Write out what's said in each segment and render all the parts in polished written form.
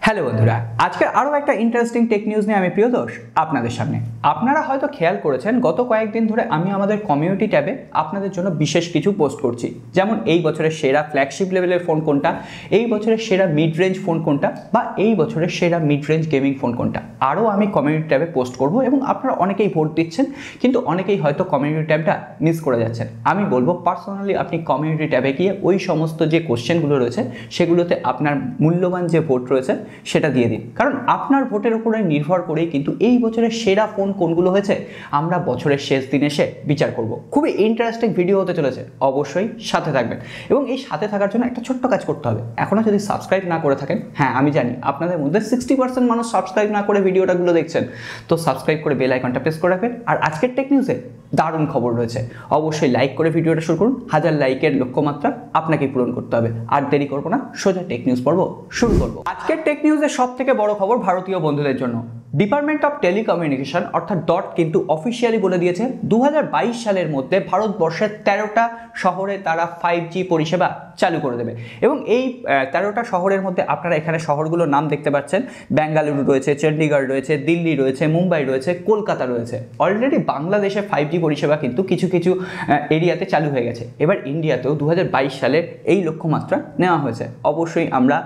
Hello বন্ধুরা, আজকের আরও একটা ইন্টারেস্টিং টেক নিউজ নিয়ে আমি প্রিয়দোষ আপনাদের সামনে। আপনারা হয়তো খেয়াল করেছেন গত কয়েকদিন ধরে আমি আমাদের কমিউনিটি ট্যাবে আপনাদের জন্য বিশেষ কিছু পোস্ট করছি, যেমন এই বছরের সেরা ফ্ল্যাগশিপ লেভেলের ফোন কোনটা, এই বছরের সেরা মিড রেঞ্জ ফোন কোনটা, বা এই বছরের সেরা মিড রেঞ্জ গেমিং ফোন কোনটা। আরও আমি কমিউনিটি ট্যাবে পোস্ট করব এবং আপনারা অনেকেই ভোট দিচ্ছেন, কিন্তু অনেকেই হয়তো কমিউনিটি ট্যাবটা মিস করে যাচ্ছেন। আমি বলবো পার্সোনালি আপনি কমিউনিটি ট্যাবে গিয়ে ওই সমস্ত যে কোশ্চেনগুলো রয়েছে সেগুলোতে আপনার মূল্যবান যে ভোট রয়েছে সেটা দিয়ে দিন, কারণ আপনার ভোটের উপরে নির্ভর করেই কিন্তু এই বছরের সেরা ফোন কোনগুলো হয়েছে আমরা বছরের শেষ দিন এসে বিচার করব। খুবই ইন্টারেস্টিং ভিডিও হতে চলেছে, অবশ্যই সাথে থাকবেন। এবং এই সাথে থাকার জন্য একটা ছোট্ট কাজ করতে হবে, এখনও যদি সাবস্ক্রাইব না করে থাকেন, হ্যাঁ আমি জানি আপনাদের মধ্যে 60% মানুষ সাবস্ক্রাইব না করে ভিডিওটাগুলো দেখছেন, তো সাবস্ক্রাইব করে বেল আইকনটা প্রেস করে রাখবেন। আর আজকের টেক নিউজে দারুণ খবর রয়েছে, অবশ্যই লাইক করে ভিডিওটা শুরু করুন। 1000 লাইকের লক্ষ্যমাত্রা আপনাকেই পূরণ করতে হবে। আর দেরি করবো না, সোজা টেক নিউজ পর্ব শুরু করবো। আজকের টেক নিউজের সব থেকে বড় খবর ভারতীয় বন্ধুদের জন্য। ডিপার্টমেন্ট অফ টেলিকমিউনিকেশন অর্থাৎ ডট কিন্তু অফিসিয়ালি বলে দিয়েছে 2022 সালের মধ্যে ভারতবর্ষের 13টা শহরে তারা 5G পরিষেবা চালু করে দেবে। এবং এই 13টা শহরের মধ্যে আপনারা এখানে শহরগুলোর নাম দেখতে পাচ্ছেন, বেঙ্গালুরু রয়েছে, চণ্ডীগড় রয়েছে, দিল্লি রয়েছে, মুম্বাই রয়েছে, কলকাতা রয়েছে। অলরেডি বাংলাদেশে 5G পরিষেবা কিন্তু কিছু কিছু এরিয়াতে চালু হয়ে গেছে। এবার ইন্ডিয়াতেও 2022 সালের এই লক্ষ্যমাত্রা নেওয়া হয়েছে। অবশ্যই আমরা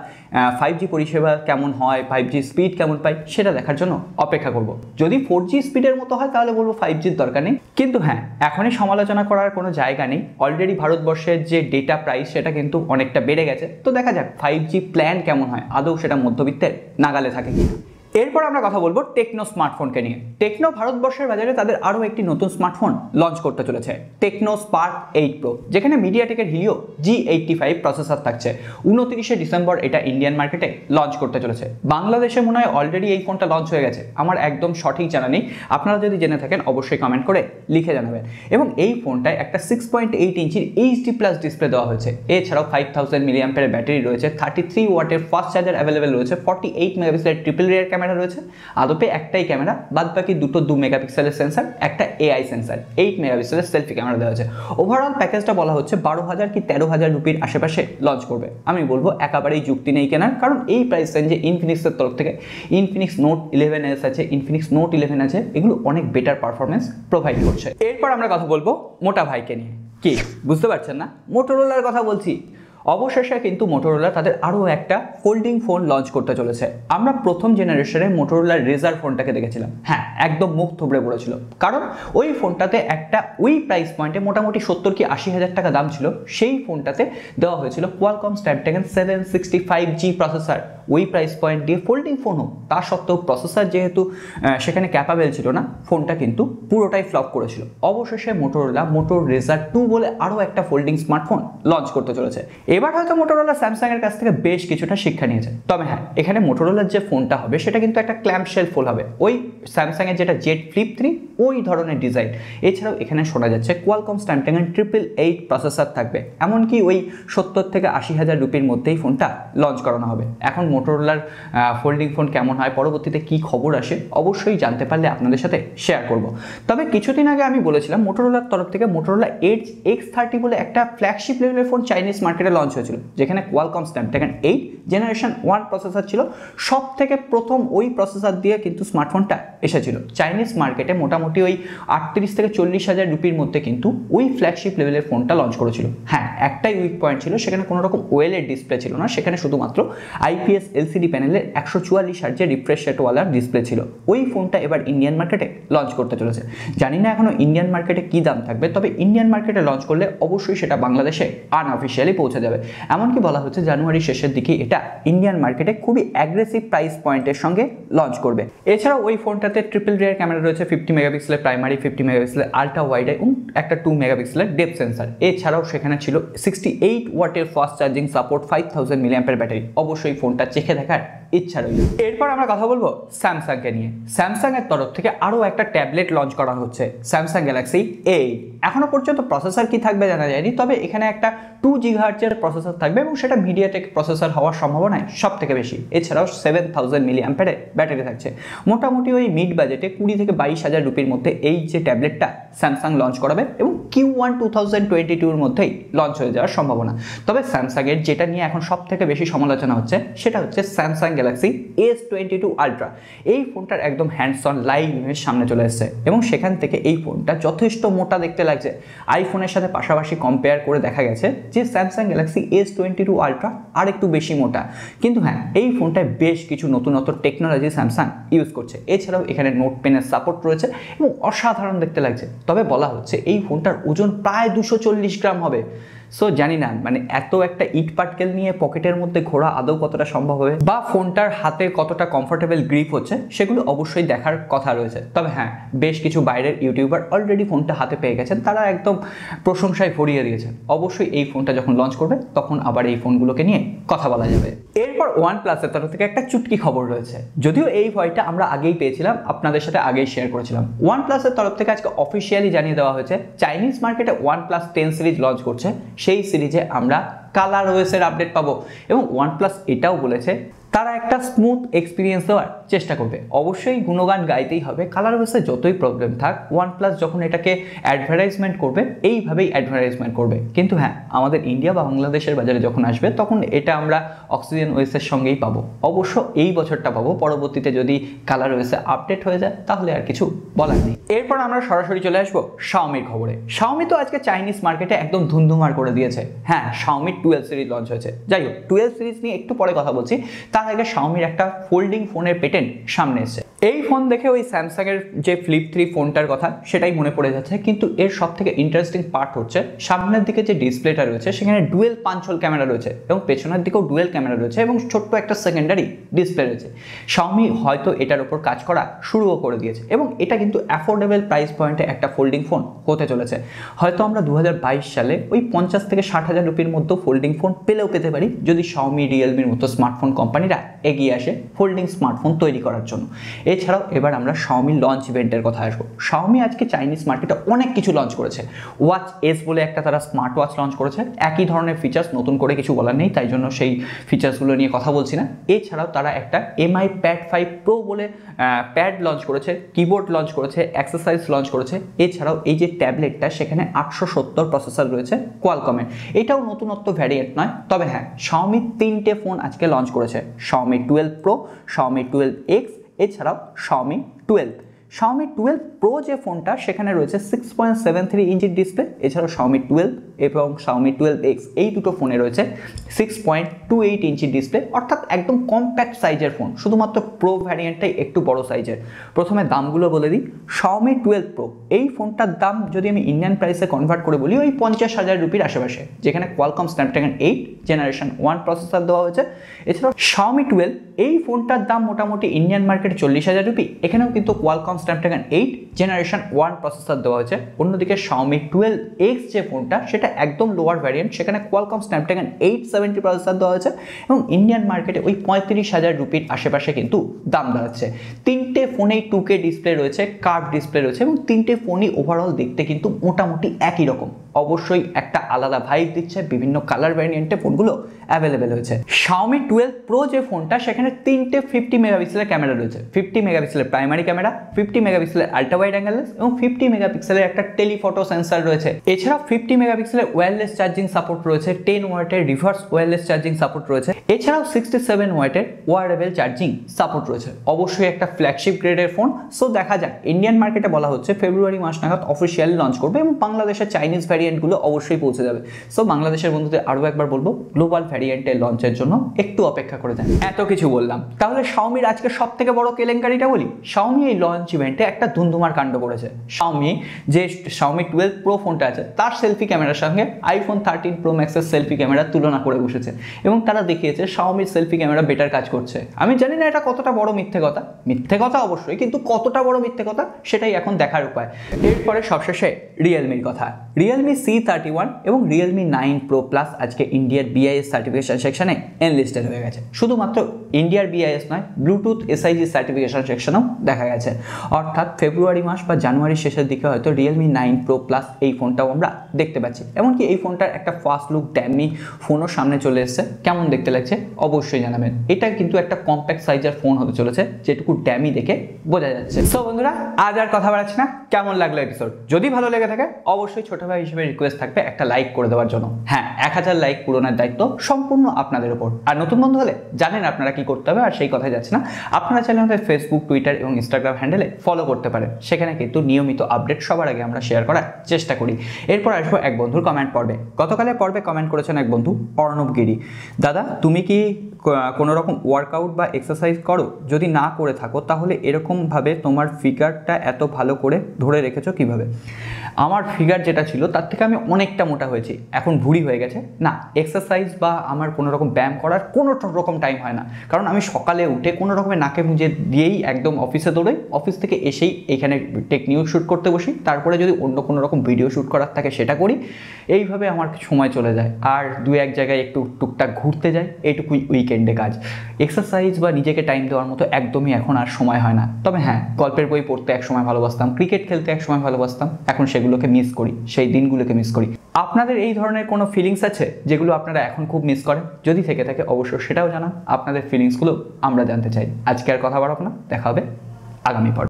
5G পরিষেবা কেমন হয়, 5G স্পিড কেমন পাই সেটা দেখার জন্য অপেক্ষা করব। যদি 4G স্পিডের মতো হয় তাহলে বলবো 5Gর দরকার নেই, কিন্তু হ্যাঁ এখনই সমালোচনা করার কোনো জায়গা নেই। অলরেডি ভারতবর্ষের যে ডেটা প্রাইস সেটা কিন্তু অনেকটা বেড়ে গেছে, তো দেখা যাক 5G প্ল্যান কেমন হয়, আদৌ সেটা মধ্যবিত্তের নাগালে থাকে কিনা। এরপর আমরা কথা বলবো টেকনো স্মার্টফোনকে নিয়ে। টেকনো ভারতবর্ষের বাজারে তাদের আরও একটি নতুন স্মার্টফোন লঞ্চ করতে চলেছে, টেকনো স্পার্ক 8 প্রো, যেখানে মিডিয়াটেকের হিলিও G85 প্রসেসর থাকছে। 29শে ডিসেম্বর এটা ইন্ডিয়ান মার্কেটে লঞ্চ করতে চলেছে। বাংলাদেশে মনে হয় অলরেডি এই ফোনটা লঞ্চ হয়ে গেছে, আমার একদম সঠিক জানা নেই। আপনারা যদি জেনে থাকেন অবশ্যই কমেন্ট করে লিখে জানাবেন। এবং এই ফোনটায় একটা 6.8 ইঞ্চির HD+ ডিসপ্লে দেওয়া হয়েছে। এছাড়াও 5000 mAh ব্যাটারি রয়েছে, 33 ওয়াটের ফাস্ট চার্জার অ্যাভেলেবেল রয়েছে, 48 মেগাপিক্সেলের ট্রিপল রিয়ার ক্যামেরা রয়েছে। আদপে একটাই ক্যামেরা, বাদ বাকি দুটো 2 মেগাপিক্সেলের সেন্সার, একটা AI সেন্সার, 8 মেগাপিক্সেলের সেলফি ক্যামেরা দেওয়া হয়েছে। ওভারঅল প্যাকেজটা বলা হচ্ছে 12,000 কি 13,000 রুপির আশেপাশে লঞ্চ করবে। আমি বলবো একেবারেই যুক্তি নেই কেনার, কারণ এই প্রাইস রেঞ্জে ইনফিনিক্সের তরফ থেকে ইনফিনিক্স নোট 11s আছে, ইনফিনিক্স নোট 11 আছে, এগুলো অনেক বেটার পারফরমেন্স প্রোভাইড করছে। এরপর আমরা কথা বলবো মোটা ভাইকে নিয়ে। কি বুঝতে পারছেন না? মোটোরোলার কথা বলছি। অবশেষে কিন্তু মোটোরোলা তাদের আরও একটা ফোল্ডিং ফোন লঞ্চ করতে চলেছে। আমরা প্রথম জেনারেশনে মোটোরোলা রেজার ফোনটাকে দেখেছিলাম, হ্যাঁ একদম মুখ থুবড়ে পড়েছিল, কারণ ওই ফোনটাতে একটা ওই প্রাইস পয়েন্টে মোটামুটি 70 কি 80,000 টাকা দাম ছিল। সেই ফোনটাতে দেওয়া হয়েছিল কোয়ালকম স্ন্যাপড্রাগন 765G প্রসেসর। ওই প্রাইস পয়েন্ট দিয়ে ফোল্ডিং ফোন হোক, তা সত্ত্বেও প্রসেসর যেহেতু সেখানে ক্যাপাবেল ছিল না, ফোনটা কিন্তু পুরোটাই ফ্লপ করেছিল। অবশেষে মোটোরোলা মোটো রেজার 2 বলে আরও একটা ফোল্ডিং স্মার্টফোন লঞ্চ করতে চলেছে। এবার হয়তো মোটোরোলা স্যামসাংয়ের কাছ থেকে বেশ কিছুটা শিক্ষা নিয়েছে। তবে হ্যাঁ, এখানে মোটোরোলার যে ফোনটা হবে সেটা কিন্তু একটা ক্ল্যাম্প শেল ফোন হবে, ওই স্যামসাংয়ের যেটা জেড ফ্লিপ 3 ওই ধরনের ডিজাইন। এছাড়াও এখানে শোনা যাচ্ছে কোয়ালকম স্ন্যাপড্রাগন 888 প্রসেসর থাকবে, এমনকি ওই 70 থেকে 80,000 রুপির মধ্যেই ফোনটা লঞ্চ করানো হবে। এখন মোটোরোলার ফোল্ডিং ফোন কেমন হয়, পরবর্তীতে কি খবর আসে, অবশ্যই জানতে পারলে আপনাদের সাথে শেয়ার করব। তবে কিছুদিন আগে আমি বলেছিলাম মোটোরোলার তরফ থেকে মোটোরোলা এডজ X30 বলে একটা ফ্ল্যাগশিপ লেভেলের ফোন চাইনিজ মার্কেটে লঞ্চ হয়েছিল, যেখানে কোয়ালকম স্ন্যাপড্রাগন 8 জেনারেশন 1 প্রসেসর ছিল। সব থেকে প্রথম ওই প্রসেসর দিয়ে কিন্তু স্মার্টফোনটা এসেছিল। চাইনিজ মার্কেটে মোটামুটি ওই 38 থেকে 40,000 রুপির মধ্যে কিন্তু ওই ফ্ল্যাগশিপ লেভেলের ফোনটা লঞ্চ করেছিল। হ্যাঁ, একটাই উইক পয়েন্ট ছিল, সেখানে কোনো রকম ওয়েলের ডিসপ্লে ছিল না, সেখানে শুধুমাত্র IPS LCD প্যানেলের 144 হার্জের রিফ্রেশ রেটওয়ালার ডিসপ্লে ছিল। ওই ফোনটা এবার ইন্ডিয়ান মার্কেটে লঞ্চ করতে চলেছে। জানি না এখনো ইন্ডিয়ান মার্কেটে কি দাম থাকবে, তবে ইন্ডিয়ান মার্কেটে লঞ্চ করলে অবশ্যই সেটা বাংলাদেশে আনঅফিসিয়ালি পৌঁছে যাবে। এমনকি বলা হচ্ছে জানুয়ারি শেষের দিকে এটা ইন্ডিয়ান মার্কেটে খুবই অ্যাগ্রেসিভ প্রাইস পয়েন্টের সঙ্গে লঞ্চ করবে। এছাড়াও ওই ফোনটাতে ট্রিপল রিয়ার ক্যামেরা রয়েছে, 50 মেগাপিক্সেলের প্রাইমারি, 50 মেগাপিক্সেলের আলট্রা ওয়াইড এবং একটা 2 মেগাপিক্সেলের ডেপথ সেন্সার। এছাড়াও সেখানে ছিল 68 ওয়াটের fast charging support, 5000 mAh battery. অবশ্যই ফোনটা চেখে দেখার ইচ্ছা রইল। এরপর আমরা কথা বলবো স্যামসাংকে নিয়ে। স্যামসাংয়ের তরফ থেকে আরও একটা ট্যাবলেট লঞ্চ করা হচ্ছে, স্যামসাং গ্যালাক্সি A8। এখনো পর্যন্ত প্রসেসর কি থাকবে জানা যায়নি, তবে এখানে একটা 2 GHz প্রসেসর থাকবে এবং সেটা মিডিয়াটেক প্রসেসর হওয়ার সম্ভাবনায় সব থেকে বেশি। এছাড়াও 7000 mAh ব্যাটারি থাকছে। মোটামুটি ওই মিড বাজেটে 20 থেকে 22,000 রুপির মধ্যে এই যে ট্যাবলেটটা স্যামসাং লঞ্চ করাবে এবং Q1 2022-র মধ্যেই লঞ্চ হয়ে যাওয়ার সম্ভাবনা। তবে স্যামসাংয়ের যেটা নিয়ে এখন সব থেকে বেশি সমালোচনা হচ্ছে সেটা হচ্ছে স্যামসাং গ্যালাক্সি S22 আলট্রা। এই ফোনটার একদম হ্যান্ডস অন লাইভ ইমেজ সামনে চলে এসেছে এবং সেখান থেকে এই ফোনটা যথেষ্ট মোটা দেখতে লাগছে। আইফোনের সাথে পাশাপাশি কম্পেয়ার করে দেখা গেছে যে স্যামসাং গ্যালাক্সি S22 আলট্রা আর একটু বেশি মোটা, কিন্তু হ্যাঁ এই ফোনটায় বেশ কিছু নতুনত্ব টেকনোলজি স্যামসাং ইউজ করছে। এছাড়াও এখানে নোট পেনের সাপোর্ট রয়েছে এবং অসাধারণ দেখতে লাগছে। তবে বলা হচ্ছে এই ফোনটার ওজন প্রায় 240 গ্রাম হবে। সো জানি না মানে এত একটা ইট পাটকেল নিয়ে পকেটের মধ্যে ঘোরা আদৌ কতটা সম্ভব হবে, বা ফোনটার হাতে কতটা কমফোর্টেবল গ্রিপ হচ্ছে সেগুলো অবশ্যই দেখার কথা রয়েছে। তবে হ্যাঁ বেশ কিছু বাইরের ইউটিউবার অলরেডি ফোনটা হাতে পেয়ে গেছেন, তারা একদম প্রশংসায় ভরিয়ে দিয়েছেন। অবশ্যই এই ফোনটা যখন লঞ্চ করবে তখন আবার এই ফোনগুলোকে নিয়ে কথা বলা যাবে। এরপর OnePlus-এর তরফ থেকে একটা চুটকি খবর রয়েছে, যদিও এই ভয়টা আমরা আগেই পেয়েছিলাম, আপনাদের সাথে আগেই শেয়ার করেছিলাম। OnePlus-এর তরফ থেকে আজকে অফিসিয়ালি জানিয়ে দেওয়া হয়েছে চাইনিজ মার্কেটে OnePlus 10 সিরিজ লঞ্চ করছে। সেই সিরিজে আমরা ColorOS এর আপডেট পাবো এবং OnePlus এটাও বলেছে তারা একটা স্মুথ এক্সপিরিয়েন্স দেওয়ার চেষ্টা করবে। অবশ্যই গুণগান গাইতেই হবে, ColorOS এ যতই প্রবলেম থাক OnePlus যখন এটাকে অ্যাডভার্টাইজমেন্ট করবে এইভাবেই অ্যাডভার্টাইজমেন্ট করবে। কিন্তু হ্যাঁ আমাদের ইন্ডিয়া বা বাংলাদেশের বাজারে যখন আসবে তখন এটা আমরা অক্সিজেন ওএস এর সঙ্গেই পাবো। অবশ্য এই বছরটা পাবো, পরবর্তীতে যদি ColorOS এ আপডেট হয়ে যায় তাহলে আর কিছু বলার নেই। এরপর আমরা সরাসরি চলে আসবো Xiaomiর খবরে। Xiaomi তো আজকে চাইনিজ মার্কেটে একদম ধুমধুমার করে দিয়েছে। হ্যাঁ Xiaomi 12 সিরিজ লঞ্চ হয়েছে। যাই হোক 12 সিরিজ নিয়ে একটু পরে কথা বলছি, তার আগে Xiaomiর একটা ফোল্ডিং ফোনের পেটেন্ট সামনে এসেছে। এই ফোন দেখে ওই স্যামসাং এর যে ফ্লিপ 3 ফোনটার কথা সেটাই মনে পড়ে যাচ্ছে, কিন্তু এর সব থেকে ইন্টারেস্টিং পার্ট হচ্ছে সামনের দিকে যে ডিসপ্লেটা রয়েছে সেখানে ডুয়েল পাঞ্চ হোল ক্যামেরা রয়েছে এবং পেছনের দিকেও ডুয়েল ক্যামেরা রয়েছে এবং ছোট্ট একটা সেকেন্ডারি ডিসপ্লে রয়েছে। Xiaomi হয়তো এটার উপর কাজ করা শুরুও করে দিয়েছে এবং এটা কিন্তু অ্যাফোর্ডেবল প্রাইস পয়েন্টে একটা ফোল্ডিং ফোন হতে চলেছে। হয়তো আমরা 2022 সালে ওই 50 থেকে 60,000 রুপির মধ্যে ফোল্ডিং ফোন পেলেও পেতে পারি যদি Xiaomi Realmeর মতো স্মার্টফোন কোম্পানিরা এগিয়ে আসে ফোল্ডিং স্মার্টফোন তৈরি করার জন্য। এছাড়াও এবার আমরা Xiaomi লঞ্চ ইভেন্টের কথা আসবো। Xiaomi আজকে চাইনিজ মার্কেটে অনেক কিছু লঞ্চ করেছে। ওয়াচ এস বলে একটা তারা স্মার্ট ওয়াচ লঞ্চ করেছে, একই ধরনের ফিচার্স, নতুন করে কিছু বলার নেই, তাই জন্য সেই ফিচার্সগুলো নিয়ে কথা বলছি না। এছাড়াও তারা একটা MI Pad 5 Pro বলে প্যাড লঞ্চ করেছে, কিবোর্ড লঞ্চ করেছে, এক্সারসাইজ লঞ্চ করেছে। এছাড়াও এই যে ট্যাবলেটটা সেখানে 870 প্রসেসর রয়েছে কোয়ালকমের, এটাও নতুনত্ব ভ্যারিয়েন্ট নয়। তবে হ্যাঁ Xiaomi 3টে ফোন আজকে লঞ্চ করেছে, Xiaomi 12 Pro, Xiaomi 12X, এছাড়াও Xiaomi 12। Xiaomi 12 Pro যে ফোনটা সেখানে রয়েছে 6.73 ইঞ্চির ডিসপ্লে। এছাড়াও Xiaomi 12 এবং Xiaomi 12X এই দুটো ফোনে রয়েছে 6.28 ইঞ্চির ডিসপ্লে, অর্থাৎ একদম কম্প্যাক্ট সাইজের ফোন। শুধুমাত্র প্রো ভ্যারিয়েন্টটাই একটু বড় সাইজের। প্রথমে দামগুলো বলে দিই। Xiaomi 12 Pro এই ফোনটার দাম যদি আমি ইন্ডিয়ান প্রাইসে কনভার্ট করে বলি ওই 50,000 রুপির আশেপাশে, যেখানে কোয়ালকম স্ন্যাপড্রাগন 8 জেনারেশন 1 প্রসেসর দেওয়া হয়েছে। এছাড়াও Xiaomi 12 এই ফোনটার দাম মোটামুটি ইন্ডিয়ান মার্কেটে 40,000 রুপি, এখানেও কিন্তু কোয়ালকম স্ন্যাপড্রাগন 8 জেনারেশন 1 প্রসেসর দেওয়া হয়েছে। অন্যদিকে Xiaomi 12X যে ফোনটা সেটা একদম লোয়ার ভ্যারিয়েন্ট, সেখানে কোয়ালকম স্ন্যাপড্রাগন 870 প্রসেসর দেওয়া হয়েছে এবং ইন্ডিয়ান মার্কেটে ওই 35,000 রুপির আশেপাশে কিন্তু দাম দাঁড়াচ্ছে। তিনটে ফোনেই 2K ডিসপ্লে রয়েছে, কার্ভ ডিসপ্লে রয়েছে এবং তিনটে ফোনই ওভারঅল দেখতে কিন্তু মোটামুটি একই রকম। অবশ্যই একটা আলাদা ভাইব দিচ্ছে, বিভিন্ন কালার ভ্যারিয়েন্টে ফোনগুলো অ্যাভেলেবেল হয়েছে। Xiaomi 12 Pro যে ফোনটা সেখানে তিনটে 50 মেগাপিক্সেলের ক্যামেরা রয়েছে, 50 মেগাপিক্সেলের প্রাইমারি ক্যামেরা, 50 মেগাপিক্সেলের আল্ট্রা ওয়াইড অ্যাঙ্গেল লেন্স এবং 50 মেগাপিক্সেলের একটা টেলিফটো সেন্সর রয়েছে। এছাড়াও 50 মেগাপিক্সেলের ওয়্যারলেস চার্জিং সাপোর্ট রয়েছে, 10 ওয়াটের রিভার্স ওয়্যারলেস চার্জিং সাপোর্ট রয়েছে। এছাড়াও 67 ওয়াটের ওয়ারেবল চার্জিং সাপোর্ট রয়েছে। অবশ্যই একটা ফ্ল্যাগশিপ গ্রেডের ফোন। সো দেখা যাক, ইন্ডিয়ান মার্কেটে বলা হচ্ছে ফেব্রুয়ারি মাস নাগাদ অফিসিয়ালি লঞ্চ করবে এবং বাংলাদেশের চাইনিজ ভ্যারিয়েন্টগুলো অবশ্যই পৌঁছে যাবে। সো বাংলাদেশের বন্ধুদের আরও একবার বলবো গ্লোবাল ভ্যারিয়েন্টের লঞ্চের জন্য একটু অপেক্ষা করে দেন। এত কিছু বললাম, তাহলে Xiaomiর আজকে সব থেকে বড় কেলেঙ্কারিটা বলি। Xiaomi এই লঞ্চ ইভেন্টে একটা ধুমধুমার কাণ্ড করেছে। Xiaomi যে Xiaomi 12 Pro ফোনটা আছে তার সেলফি ক্যামেরার সঙ্গে iPhone 13 Pro Max এর সেলফি ক্যামেরা তুলনা করে বসেছে এবং তারা দেখিয়েছে Xiaomiর সেলফি ক্যামেরা বেটার কাজ করছে। আমি জানি না এটা কতটা বড় মিথ্যে কথা, মিথ্যে কথা অবশ্যই, কিন্তু কতটা বড় মিথ্যে কথা সেটাই এখন দেখার উপায়। এরপরে সবশেষে Realmeর কথা। Realme C31 এবং Realme 9 Pro Plus আজকে ইন্ডিয়ার BIS সার্টিফিকেশন সেকশনে এনলিস্টেড হয়ে গেছে। শুধুমাত্র ইন্ডিয়ার BIS নয়, ব্লুটুথ SIG সার্টিফিকেশন সেকশনেও দেখা গেছে। অর্থাৎ ফেব্রুয়ারি মাস বা জানুয়ারির শেষের দিকে হয়তো Realme 9 Pro Plus এই ফোনটাও আমরা দেখতে পাচ্ছি। এমনকি এই ফোনটার একটা ফার্স্ট লুক ড্যামি ফোনও সামনে চলে এসেছে, কেমন দেখতে লাগছে অবশ্যই জানাবেন। এটা কিন্তু একটা কম্প্যাক্ট সাইজের ফোন হতে চলেছে, যেটুকু ড্যামি দেখে বোঝা যাচ্ছে। সো বন্ধুরা, আজ আর কথা বাড়াচ্ছি না, কেমন লাগলো এপিসোড? যদি ভালো লেগে থাকে অবশ্যই ছোট ভাই হিসেবে রিকোয়েস্ট থাকবে একটা লাইক করে দেওয়ার জন্য। হ্যাঁ, 1000 লাইক পূরণের দায়িত্ব সম্পূর্ণ আপনাদের উপর। আর নতুন বন্ধু হলে জানেন আপনারা কি করতে হবে, আর সেই কথাই যাচ্ছে না, আপনারা চাইলে আমাদের ফেসবুক, টুইটার এবং ইনস্টাগ্রাম হ্যান্ডেলে ফলো করতে পারেন। সেখানে কিন্তু নিয়মিত আপডেট সবার আগে আমরা শেয়ার করার চেষ্টা করি। এরপর আসবো এক বন্ধুর কমেন্ট পর্বে। গতকালের পর্বে কমেন্ট করেছেন এক বন্ধু অর্ণব গিরি। দাদা, তুমি কি কোনো রকম ওয়ার্কআউট বা এক্সারসাইজ করো? যদি না করে থাকো তাহলে এরকমভাবে তোমার ফিগারটা এত ভালো করে ধরে রেখেছো কিভাবে? আমার ফিগার যেটা ছিল তার থেকে আমি অনেকটা মোটা হয়েছি, এখন ভুঁড়ি হয়ে গেছে। না, এক্সারসাইজ বা আমার কোনো রকম ব্যায়াম করার কোনো রকম টাইম হয় না, কারণ আমি সকালে উঠে কোনো রকমের নাকে মুজে দিয়েই একদম অফিসে দৌড়াই। অফিস থেকে এসেই এখানে টেক নিউজ শ্যুট করতে বসি, তারপরে যদি অন্য কোনো রকম ভিডিও শ্যুট করার থাকে সেটা করি। এইভাবে আমার সময় চলে যায়। আর দু এক জায়গায় একটু টুকটাক ঘুরতে যাই, এইটুকুই উইকেন্ডে কাজ। এক্সারসাইজ বা নিজেকে টাইম দেওয়ার মতো একদমই এখন আর সময় হয় না। তবে হ্যাঁ, গল্পের বই পড়তে একসময় ভালোবাসতাম, ক্রিকেট খেলতে একসময় ভালোবাসতাম, এখন সেগুলোকে মিস করি, সেই দিনগুলোকে মিস করি। আপনাদের এই ধরনের কোনো ফিলিংস আছে যেগুলো আপনারা এখন খুব মিস করেন? যদি থেকে থাকে অবশ্যই সেটাও জানান, আপনাদের ফিলিংসগুলো আমরা জানতে চাই। আজকে আর কথা বাড়াবো না, দেখা হবে আগামী পর্বে।